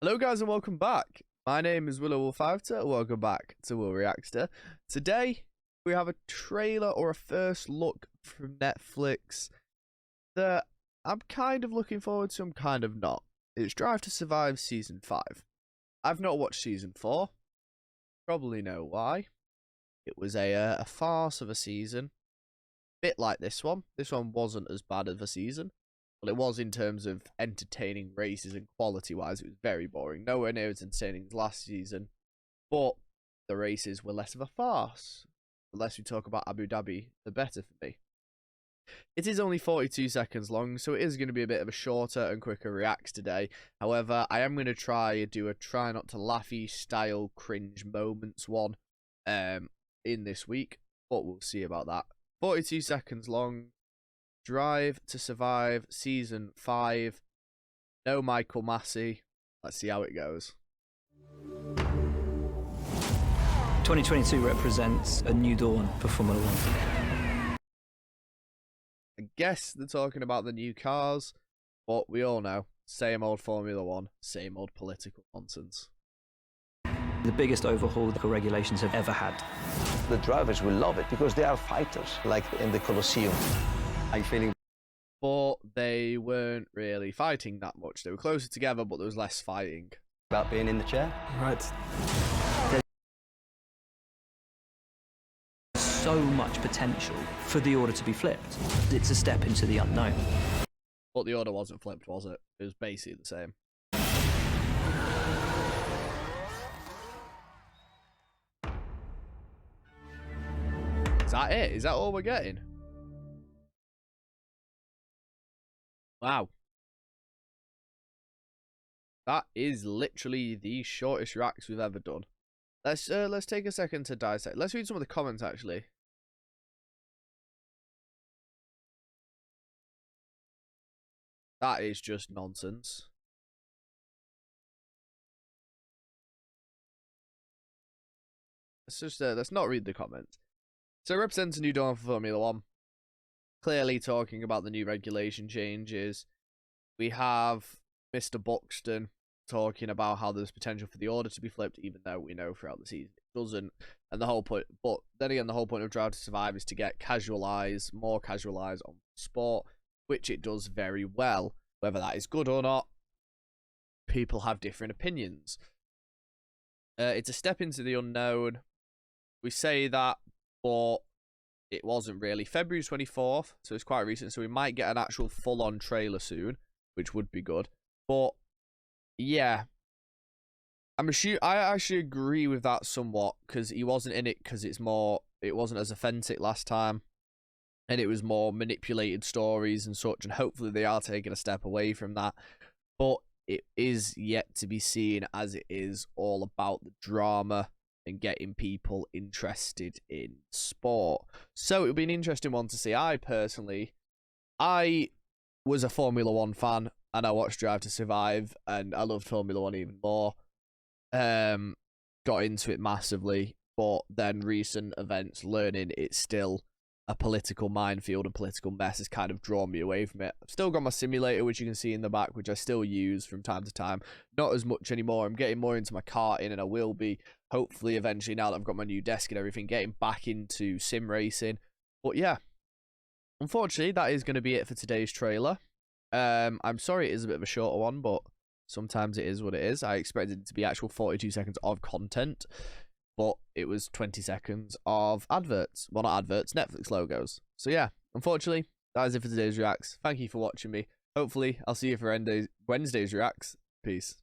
Hello guys and welcome back. My name is Willow Wolf Fighter. Welcome back to Will Reactor. Today we have a trailer or a first look from Netflix that I'm kind of looking forward to, I'm kind of not. It's Drive to Survive Season 5. I've not watched Season 4. Probably know why. It was a farce of a season. Bit like this one. This one wasn't as bad of a season. Well, it was in terms of entertaining races and quality-wise. It was very boring. Nowhere near as entertaining as last season. But the races were less of a farce. The less we talk about Abu Dhabi, the better for me. It is only 42 seconds long, so it is going to be a bit of a shorter and quicker reacts today. However, I am going to do a try not to laughy style cringe moments one in this week. But we'll see about that. 42 seconds long. Drive to Survive Season 5. No Michael Massey. Let's see how it goes. 2022 represents a new dawn for Formula One. I guess they're talking about the new cars, but we all know, same old Formula One, same old political nonsense. The biggest overhaul the regulations have ever had. The drivers will love it because they are fighters, like in the Colosseum. I'm feeling. But they weren't really fighting that much. They were closer together, but there was less fighting. About being in the chair. Right. There's so much potential for the order to be flipped. It's a step into the unknown. But the order wasn't flipped, was it? It was basically the same. Is that it? Is that all we're getting? Wow. That is literally the shortest reacts we've ever done. Let's take a second to dissect. Let's read some of the comments actually. That is just nonsense. Let's not read the comments. So it represents a new dawn for Formula One. Clearly talking about the new regulation changes. We have Mr. Buxton talking about how there's potential for the order to be flipped, even though we know throughout the season it doesn't. And the whole point, but then again, the whole point of Drive to Survive is to get more casual eyes on sport, which it does very well. Whether that is good or not, people have different opinions. It's a step into the unknown. We say that, but it wasn't really. February 24th, so it's quite recent, so we might get an actual full-on trailer soon, which would be good. But yeah, I actually agree with that somewhat, because he wasn't in it because it wasn't as authentic last time, and it was more manipulated stories and such, and hopefully they are taking a step away from that. But it is yet to be seen, as it is all about the drama and getting people interested in sport. So it'll be an interesting one to see. I was a Formula One fan, and I watched Drive to Survive, and I loved Formula One even more. Got into it massively, but then recent events, learning it's still a political minefield and political mess has kind of drawn me away from it. I've still got my simulator, which you can see in the back, which I still use from time to time. Not as much anymore. I'm getting more into my karting, and I will be, hopefully, eventually, now that I've got my new desk and everything, getting back into sim racing. But yeah, unfortunately, that is going to be it for today's trailer. I'm sorry it is a bit of a shorter one, but sometimes it is what it is. I expected it to be actual 42 seconds of content, but it was 20 seconds of adverts. Well, not adverts, Netflix logos. So yeah, unfortunately, that is it for today's reacts. Thank you for watching me. Hopefully, I'll see you for Wednesday's reacts. Peace.